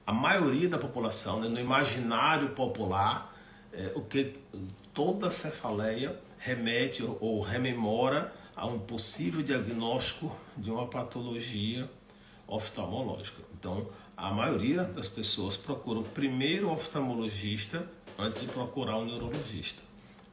a maioria da população, né, no imaginário popular, o que toda cefaleia remete ou rememora a um possível diagnóstico de uma patologia oftalmológica. Então, a maioria das pessoas procuram primeiro o oftalmologista antes de procurar um neurologista.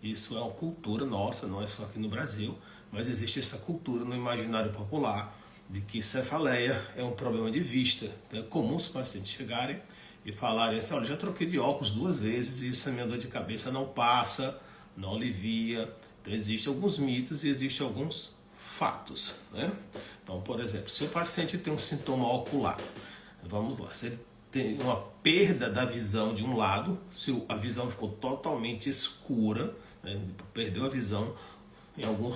Isso é uma cultura nossa, não é só aqui no Brasil, mas existe essa cultura no imaginário popular de que cefaleia é um problema de vista. Então, é comum os pacientes chegarem e falarem assim: olha, já troquei de óculos 2 vezes e essa minha dor de cabeça não passa, não alivia. Então, existem alguns mitos e existem alguns fatos, né? Então, por exemplo, se o paciente tem um sintoma ocular, vamos lá, se ele tem uma perda da visão de um lado, se a visão ficou totalmente escura, né, perdeu a visão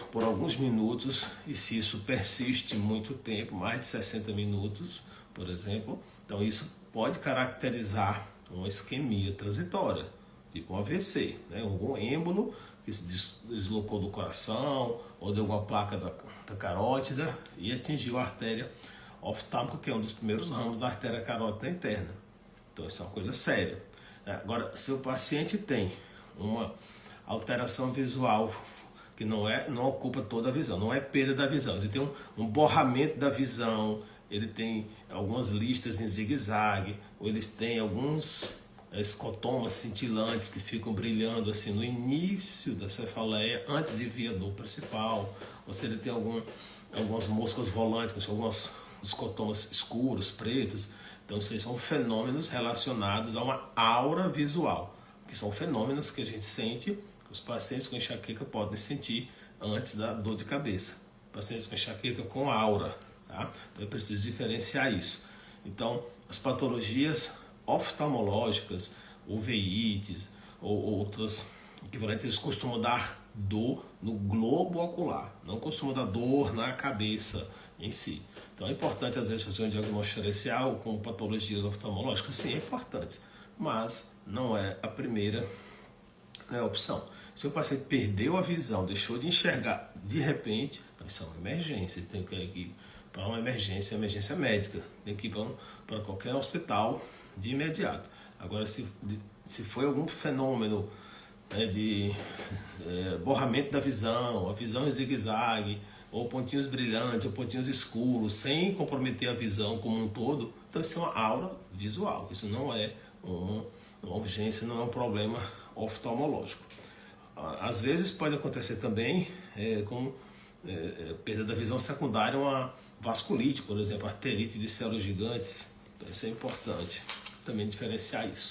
por alguns minutos, e se isso persiste muito tempo, mais de 60 minutos, por exemplo, então isso pode caracterizar uma isquemia transitória, tipo um AVC, né, algum êmbolo que se deslocou do coração ou de alguma placa da carótida e atingiu a artéria oftálmica, que é um dos primeiros ramos da artéria carótida interna. Então isso é uma coisa séria. Agora, se o paciente tem uma alteração visual que não ocupa toda a visão, não é perda da visão, ele tem um borramento da visão, ele tem algumas listas em zigue-zague, ou eles têm alguns escotomas cintilantes que ficam brilhando assim no início da cefaleia, antes de vir a dor principal, ou se ele tem algumas moscas volantes, que são alguns escotomas escuros, pretos. Então, isso aí são fenômenos relacionados a uma aura visual, que são fenômenos que a gente sente, que os pacientes com enxaqueca podem sentir antes da dor de cabeça. Pacientes com enxaqueca com aura, tá? Então, é preciso diferenciar isso. Então, as patologias oftalmológicas, uveites ou outras equivalentes, eles costumam dar dor no globo ocular, não costumam dar dor na cabeça em si. Então é importante às vezes fazer um diagnóstico diferencial com patologias oftalmológicas, sim, é importante, mas não é a primeira opção. Se o paciente perdeu a visão, deixou de enxergar de repente, então isso é uma emergência, tem que ir para uma emergência médica, tem que ir para qualquer hospital de imediato. Agora, se foi algum fenômeno de borramento da visão, a visão em zigue-zague, ou pontinhos brilhantes, ou pontinhos escuros, sem comprometer a visão como um todo, então isso é uma aura visual, isso não é uma urgência, não é um problema oftalmológico. Às vezes pode acontecer também com perda da visão secundária, uma vasculite, por exemplo, arterite de células gigantes. Então, isso é importante também diferenciar isso.